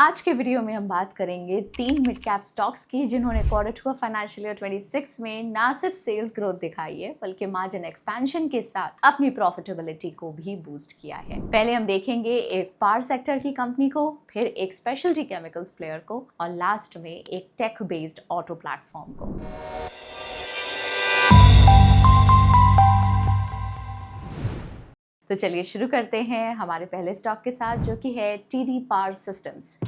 आज के वीडियो में हम बात करेंगे 3 मिड कैप स्टॉक्स की जिन्होंने क्वार्टर 2 फाइनेंशियल ईयर 26 में ना सिर्फ सेल्स ग्रोथ दिखाई है बल्कि मार्जिन एक्सपेंशन के साथ अपनी प्रॉफिटेबिलिटी को भी बूस्ट किया है। पहले हम देखेंगे एक पावर सेक्टर की कंपनी को, फिर एक स्पेशलिटी केमिकल्स प्लेयर को और लास्ट में एक टेक बेस्ड ऑटो प्लेटफॉर्म को। तो चलिए शुरू करते हैं हमारे पहले स्टॉक के साथ जो कि है टीडी पावर सिस्टम्स।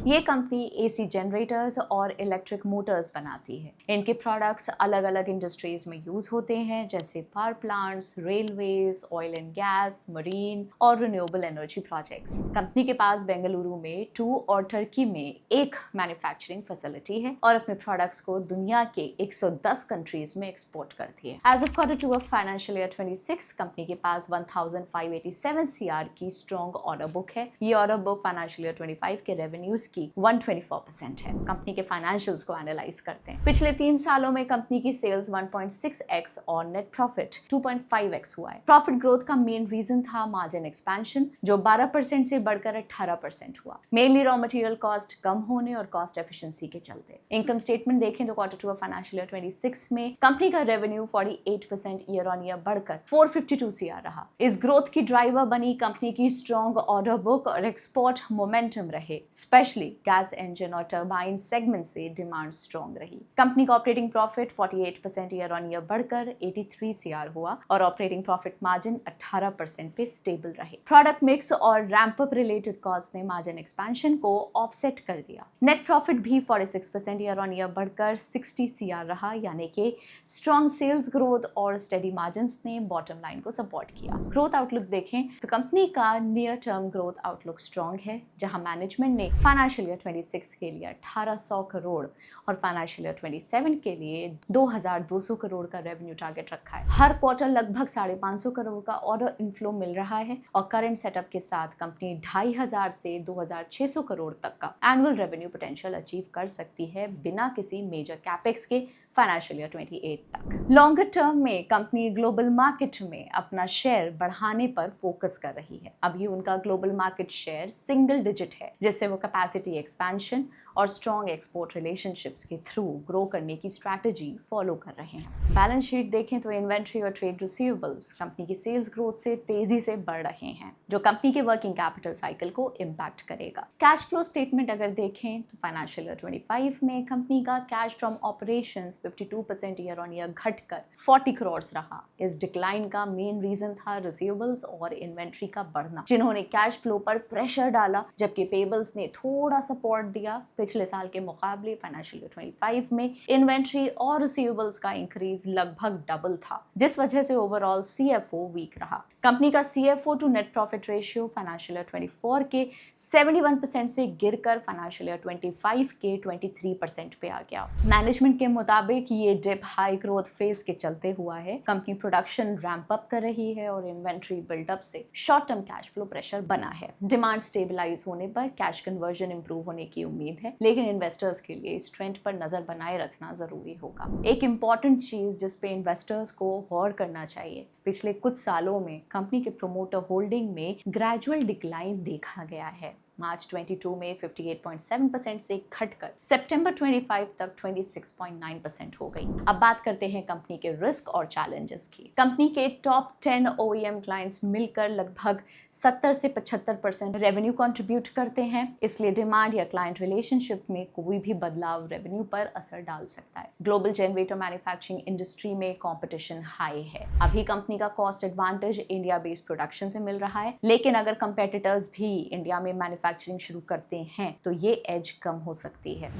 ये कंपनी एसी जनरेटर्स और इलेक्ट्रिक मोटर्स बनाती है। इनके प्रोडक्ट्स अलग अलग इंडस्ट्रीज में यूज होते हैं जैसे power plants, railways, oil and gas, marine और रिन्यूएबल एनर्जी प्रोजेक्ट्स। कंपनी के पास बेंगलुरु में 2 और टर्की में 1 मैन्युफैक्चरिंग फैसिलिटी है और अपने प्रोडक्ट्स को दुनिया के 110 कंट्रीज में एक्सपोर्ट करती है। As of quarter 2 of financial year 26 कंपनी के पास 1587 CR की स्ट्रॉन्ग ऑर्डर बुक है। ये ऑर्डर बुक फाइनेंशियल ईयर 25 के रेवेन्यूज की 124% है। कंपनी के फाइनेंशियल्स को एनालाइज करते हैं। पिछले 3 सालों में कंपनी की सेल्स 1.6x और नेट प्रॉफिट 2.5x हुआ है। प्रॉफिट ग्रोथ का मेन रीजन था मार्जिन एक्सपेंशन जो 12% से बढ़कर 18% हुआ, मेनली रॉ मटेरियल कॉस्ट कम होने और कॉस्ट एफिशिएंसी के चलते। इनकम स्टेटमेंट देखें तो क्वार्टर 2 ऑफ फाइनेंशियल ईयर 26 में कंपनी का रेवेन्यू 48% ईयर ऑन ईयर बढ़कर 452 CR रहा। इस ग्रोथ की ड्राइवर बनी कंपनी की स्ट्रॉन्ग ऑर्डर बुक और एक्सपोर्ट मोमेंटम रहे। स्पेशली गैस इंजन और टरबाइन सेगमेंट से डिमांड स्ट्रॉन्ग रही। कंपनी का operating profit 48% year on year बढ़कर 83 CR हुआ और ऑपरेटिंग प्रॉफिट मार्जिन 18% पे स्टेबल रहे। प्रोडक्ट मिक्स और रैंप अप रिलेटेड कॉस्ट ने मार्जिन एक्सपेंशन को ऑफसेट कर दिया। नेट प्रॉफिट भी 46% ईयर ऑन ईयर बढ़कर 60 CR रहा, यानी कि स्ट्रॉन्ग सेल्स ग्रोथ और स्टेडी मार्जिन्स ने बॉटम लाइन को सपोर्ट किया। ग्रोथ आउटलुक देखें तो कंपनी का near term growth outlook strong है, जहां मैनेजमेंट ने फाइनेंशियल ईयर 26 के लिए 1800 करोड़ और फाइनेंशियल ईयर 27 के लिए 2200 करोड़ का रेवेन्यू टारगेट रखा है। हर क्वार्टर लगभग 550 करोड़ का ऑर्डर इनफ्लो मिल रहा है और करंट सेटअप के साथ कंपनी 2500 से 2600 करोड़ तक का एनुअल रेवेन्यू पोटेंशियल अचीव कर सकती है बिना किसी मेजर कैपेक्स के फाइनेंशियल ईयर 28 तक। लॉन्गर टर्म में कंपनी ग्लोबल मार्केट में अपना शेयर बढ़ाने पर फोकस कर रही है। अभी उनका global market share single digit है, जिससे वो कैपेसिटी एक्सपेंशन और स्ट्रॉन्ग एक्सपोर्ट रिलेशनशिप्स के थ्रू ग्रो करने की स्ट्रैटेजी फॉलो कर रहे हैं। बैलेंस शीट देखें तो इन्वेंट्री और ट्रेड रिसीवेबल्स कंपनी की सेल्स ग्रोथ से तेजी से बढ़ रहे हैं, जो कंपनी के वर्किंग कैपिटल साइकिल को इम्पैक्ट करेगा। कैश फ्लो स्टेटमेंट अगर देखें तो फाइनेंशियल ईयर 25 में कंपनी का cash from operations 52% year on year घटकर 40 करोड़ रहा। इस डिक्लाइन का मेन रीजन था रिसीवेबल्स और इन्वेंट्री का बढ़ना, जिन्होंने कैश फ्लो पर प्रेशर डाला, जबकि पेबल्स ने थोड़ा सपोर्ट दिया। पिछले साल के मुकाबले फाइनेंशियल ईयर 25 में इन्वेंट्री और रिसीवेबल्स का इंक्रीज लगभग डबल था, जिस वजह से ओवरऑल CFO वीक रहा। कंपनी का CFO to net profit ratio financial year 24 के 71% से गिरकर फाइनेंशियल ईयर 25 के 23% पे आ गया। मैनेजमेंट के मुताबिक ये डिप हाई ग्रोथ फेज के चलते हुआ है। कंपनी प्रोडक्शन रैंप अप कर रही है और इन्वेंट्री बिल्डअप से short term cash flow pressure बना है। डिमांड स्टेबलाइज होने पर कैश कन्वर्जन इंप्रूव होने की उम्मीद है, लेकिन इन्वेस्टर्स के लिए इस ट्रेंड पर नजर बनाए रखना जरूरी होगा। एक इंपॉर्टेंट चीज जिस पे इन्वेस्टर्स को गौर करना चाहिए, पिछले कुछ सालों में कंपनी के प्रोमोटर होल्डिंग में ग्रेजुअल डिक्लाइन देखा गया है। मार्च 22 में 58.7% से घटकर सितंबर 25 तक 26.9% हो गई। अब बात करते हैं कंपनी के रिस्क और चैलेंजेस की। कंपनी के टॉप 10 OEM क्लाइंट्स मिलकर लगभग 70 से 75% रेवेन्यू कंट्रीब्यूट करते हैं, इसलिए डिमांड या क्लाइंट रिलेशनशिप में कोई भी बदलाव रेवेन्यू पर असर डाल सकता है। ग्लोबल जनरेटर मैन्युफैक्चरिंग इंडस्ट्री में कंपटीशन हाई है। अभी कंपनी का cost advantage India based production से मिल रहा है, लेकिन अगर कंपेटिटर्स भी इंडिया में मैन्युफैक्चरिंग शुरू करते हैं तो ये एज कम हो सकती है।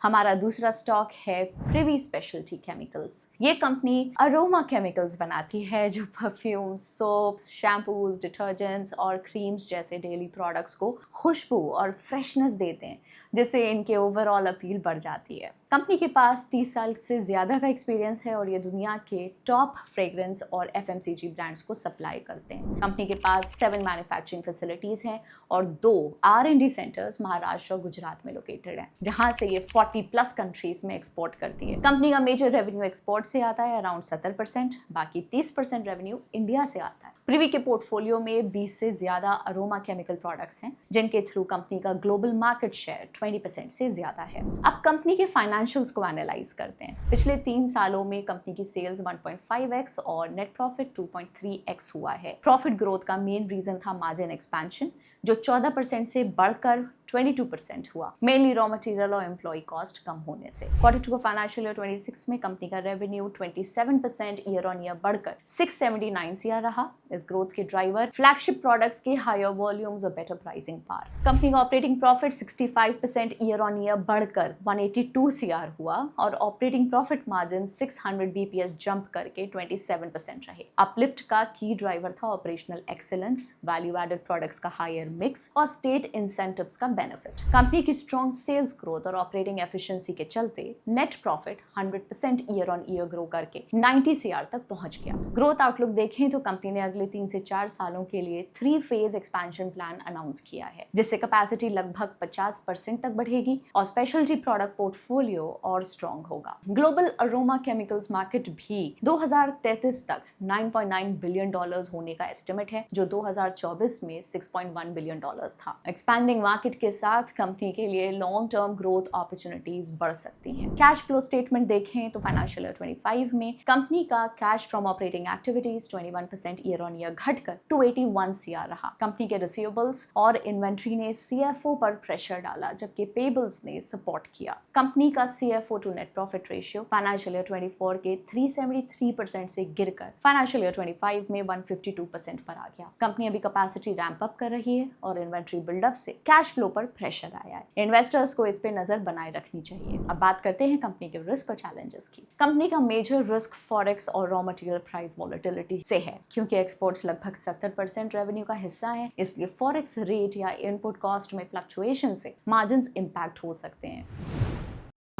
हमारा दूसरा स्टॉक है प्रिवी स्पेशलिटी केमिकल्स। ये कंपनी अरोमा केमिकल्स बनाती है जो परफ्यूम, सोप्स, शैम्पूज, डिटर्जेंट्स और क्रीम्स जैसे डेली प्रोडक्ट्स को खुशबू और फ्रेशनेस देते हैं, जिससे इनके ओवरऑल अपील बढ़ जाती है। कंपनी के पास 30 साल से ज़्यादा का एक्सपीरियंस है और ये दुनिया के टॉप फ्रेग्रेंस और FMCG ब्रांड्स को सप्लाई करते हैं। कंपनी के पास 7 मैन्युफैक्चरिंग फैसिलिटीज़ हैं और 2 R&D सेंटर्स महाराष्ट्र और गुजरात में लोकेटेड हैं, जहां से ये 40+ कंट्रीज में एक्सपोर्ट करती है। कंपनी का मेजर रेवेन्यू एक्सपोर्ट से आता है, अराउंड 70%, बाकी 30% रेवेन्यू इंडिया से आता है। प्रिवी के पोर्टफोलियो में 20 से ज्यादा अरोमा केमिकल प्रोडक्ट्स हैं, जिनके थ्रू कंपनी का ग्लोबल मार्केट शेयर 20% से ज्यादा है। अब कंपनी के फाइनेंशियल्स को एनालाइज करते हैं। पिछले 3 सालों में कंपनी की सेल्स 1.5x और नेट प्रॉफिट 2.3x हुआ है। प्रॉफिट ग्रोथ का मेन रीजन था मार्जिन एक्सपेंशन, जो 14% से बढ़कर 22% हुआ, मेनली रॉ मटेरियल और एम्प्लॉय कॉस्ट कम होने से। Q2 फाइनेंशियल ईयर 26 में कंपनी का रेवेन्यू 27% ईयर ऑन ईयर बढ़कर 679 CR रहा। इस ग्रोथ के ड्राइवर फ्लैगशिप प्रोडक्ट्स के हायर वॉल्यूम्स और बेटर प्राइसिंग पावर। कंपनी का operating profit 65% year on year बढ़कर 182 CR हुआ और operating profit margin 600 BPS jump करके 27% रहे। अपलिफ्ट का की ड्राइवर था operational excellence, value added products का हायर मिक्स और स्टेट इंसेंटिव्स का बेनिफिट। कंपनी की स्ट्रॉन्ग सेल्स ग्रोथ और ऑपरेटिंग एफिशिएंसी के चलते net profit 100% year on year grow करके 90 CR तक पहुंच गया। ग्रोथ आउटलुक देखें तो कंपनी ने अगले 3 से 4 सालों के लिए 3 फेज एक्सपेंशन प्लान अनाउंस किया है, जिससे कैपेसिटी लगभग 50% तक बढ़ेगी और स्पेशलिटी प्रोडक्ट पोर्टफोलियो और स्ट्रॉन्ग होगा। ग्लोबल अरोमा केमिकल्स मार्केट भी 2033 तक $9.9 बिलियन होने का एस्टिमेट है, जो 2024 में $6.1 बिलियन था। एक्सपैंडिंग मार्केट के साथ कंपनी के लिए लॉन्ग टर्म ग्रोथ अपॉर्चुनिटीज बढ़ सकती हैं। कैश फ्लो स्टेटमेंट देखें तो फाइनेंशियल ईयर 25 में कंपनी का cash from operating activities 21% year on year घटकर 281 CR रहा। कंपनी के रिसीवेबल्स और इन्वेंट्री ने CFO पर प्रेशर डाला, जबकि पेबल्स ने सपोर्ट किया। कंपनी का CFO to net profit ratio financial year 24 के 373% से गिरकर फाइनेंशियल ईयर 25 में 152% पर आ गया। कंपनी अभी कैपेसिटी रैंप अप कर रही है और इन्वेंट्री बिल्डअप से कैश फ्लो पर प्रेशर आया है। इन्वेस्टर्स को इस पे नजर बनाए रखनी चाहिए। अब बात करते हैं कंपनी के रिस्क और चैलेंजेस की। कंपनी का मेजर रिस्क फॉरेक्स और रॉ मटेरियल प्राइस वोलेटिलिटी से है, क्योंकि एक्सपोर्ट्स लगभग 70% रेवेन्यू का हिस्सा है, इसलिए फॉरेक्स रेट या इनपुट कॉस्ट में फ्लक्चुएशन से मार्जिन्स इंपैक्ट हो सकते हैं।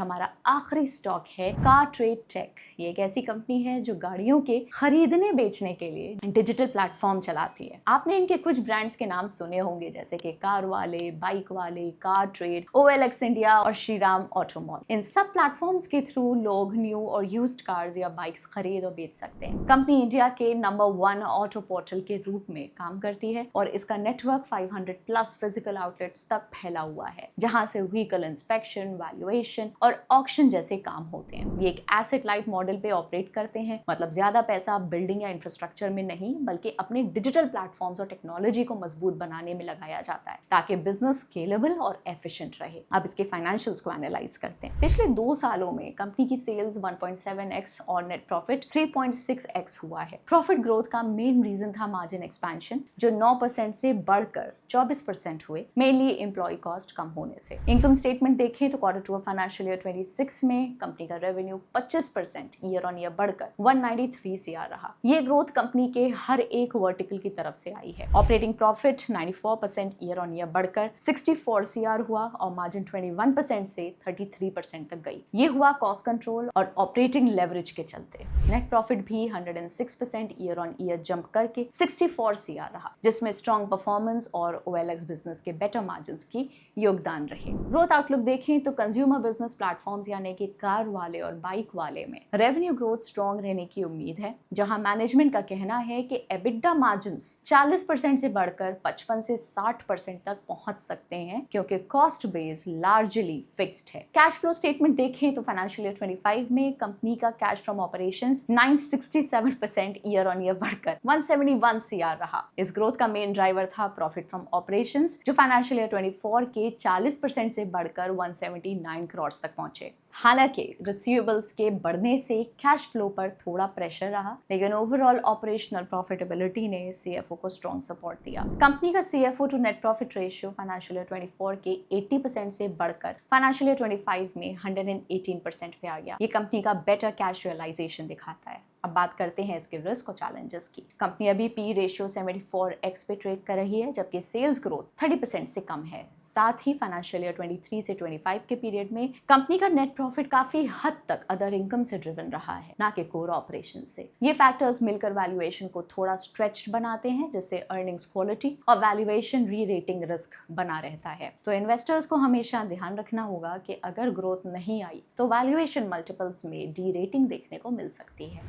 हमारा आखिरी स्टॉक है कारट्रेड टेक। ये एक ऐसी कंपनी है जो गाड़ियों के खरीदने बेचने के लिए डिजिटल प्लेटफॉर्म चलाती है। आपने इनके कुछ ब्रांड्स के नाम सुने होंगे, जैसे कि कार वाले, बाइक वाले, कारट्रेड, OLX इंडिया और श्रीराम ऑटोमॉल। इन सब प्लेटफॉर्म्स के थ्रू लोग न्यू और यूज्ड कार्स या बाइक्स खरीद और बेच सकते हैं। कंपनी इंडिया के नंबर 1 ऑटो पोर्टल के रूप में काम करती है और इसका नेटवर्क 500+ फिजिकल आउटलेट्स तक फैला हुआ है, जहां से व्हीकल इंस्पेक्शन, वैल्यूएशन और ऑक्शन जैसे काम होते हैं। ये एक एसेट लाइट मॉडल पे ऑपरेट करते हैं, मतलब ज्यादा पैसा बिल्डिंग या इंफ्रास्ट्रक्चर में नहीं, बल्कि अपने डिजिटल प्लेटफॉर्म्स और टेक्नोलॉजी को मजबूत बनाने में लगाया जाता है, ताकि बिजनेस स्केलेबल और एफिशिएंट रहे। अब इसके फाइनेंशियल्स को एनालाइज करते हैं। पिछले 2 सालों में कंपनी की सेल्स 1.7x और नेट प्रॉफिट 3.6x हुआ है। प्रॉफिट ग्रोथ का मेन रीजन था मार्जिन एक्सपेंशन, जो 9% से बढ़कर 24% हुए, मेनली एम्प्लॉय कॉस्ट कम होने से। इनकम स्टेटमेंट देखें तो Q2 फाइनेंशियल ईयर 26 में कंपनी का रेवेन्यू 25% ईयर ऑन ईयर बढ़कर 193 CR रहा। ये ग्रोथ कंपनी के हर एक वर्टिकल की तरफ से आई है। Operating profit 94% year on year बढ़कर 64 CR हुआ और मार्जिन 21% से 33% तक गई। ये हुआ कॉस्ट कंट्रोल और ऑपरेटिंग लेवरेज के चलते। नेट प्रॉफिट भी 106% ईयर ऑन ईयर जंप करके 64 CR रहा, जिसमें स्ट्रॉन्ग परफॉर्मेंस और OLX बिजनेस के बेटर मार्जिन की योगदान रहे। ग्रोथ आउटलुक देखें तो कंज्यूमर बिजनेस प्लेटफॉर्म्स यानी कि कार वाले और बाइक वाले में रेवेन्यू ग्रोथ स्ट्रॉन्ग रहने की उम्मीद है, जहां मैनेजमेंट का कहना है कि एबिटा मार्जिन्स 40% से बढ़कर 55 से 60% तक पहुंच सकते हैं, क्योंकि कॉस्ट बेस लार्जली फिक्स्ड है। कैश फ्लो स्टेटमेंट देखें तो फाइनेंशियल ईयर 25 में कंपनी का cash from operations 967% year on year बढ़कर 171 CR रहा। इस ग्रोथ का मेन ड्राइवर था प्रॉफिट फ्रॉम ऑपरेशंस, जो फाइनेंशियल ईयर 24 के 40% से बढ़कर 179 करोड़ तक पहुंचे। हालांकि रिसीवेबल्स के बढ़ने से कैश फ्लो पर थोड़ा प्रेशर रहा, लेकिन ओवरऑल ऑपरेशनल प्रॉफिटेबिलिटी ने CFO को स्ट्रॉन्ग सपोर्ट दिया। कंपनी का CFO to net profit ratio financial year 24 के 80% से बढ़कर फाइनेंशियल ईयर 25 में 118% पे आ गया। ये कंपनी का बेटर कैश रियलाइजेशन दिखाता है। अब बात करते हैं इसके रिस्क और चैलेंजेस की। कंपनी अभी पी रेशियो 74x पे ट्रेड कर रही है, जबकि सेल्स ग्रोथ 30% से कम है। साथ ही फाइनेंशियल ईयर 23 से 25 के पीरियड में कंपनी का नेट प्रॉफिट काफी हद तक अदर इनकम से ड्रिवन रहा है, ना कि कोर ऑपरेशन से। ये फैक्टर्स मिलकर वैल्यूएशन को थोड़ा स्ट्रेच्ड बनाते हैं, जिससे अर्निंग्स क्वालिटी और वैल्यूएशन री रेटिंग रिस्क बना रहता है। तो इन्वेस्टर्स को हमेशा ध्यान रखना होगा कि अगर ग्रोथ नहीं आई तो वैल्यूएशन मल्टीपल्स में डी रेटिंग देखने को मिल सकती है।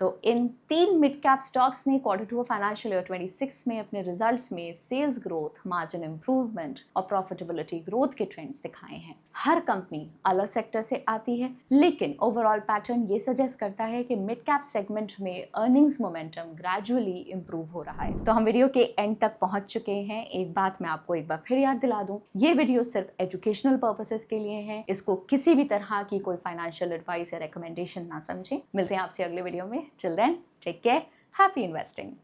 तो इन 3 मिड कैप स्टॉक्स ने Q2 फाइनेंशियल ईयर 26 में अपने रिजल्ट्स में सेल्स ग्रोथ, मार्जिन इंप्रूवमेंट और प्रॉफिटेबिलिटी ग्रोथ के ट्रेंड्स दिखाए हैं। हर कंपनी अलग सेक्टर से आती है, लेकिन ओवरऑल पैटर्न ये सजेस्ट करता है कि मिड कैप सेगमेंट में अर्निंग्स मोमेंटम ग्रेजुअली इंप्रूव हो रहा है। तो हम वीडियो के एंड तक पहुंच चुके हैं। एक बात मैं आपको एक बार फिर याद दिला दूं, ये वीडियो सिर्फ एजुकेशनल पर्पसेस के लिए है। इसको किसी भी तरह की कोई फाइनेंशियल एडवाइस या रिकमेंडेशन ना समझें। मिलते हैं आपसे अगले वीडियो में। Till then, take care, happy investing.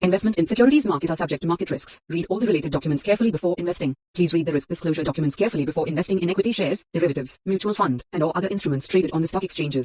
Investment in securities market are subject to market risks. Read all the related documents carefully before investing. Please read the risk disclosure documents carefully before investing in equity shares, derivatives, mutual fund, and or other instruments traded on the stock exchanges.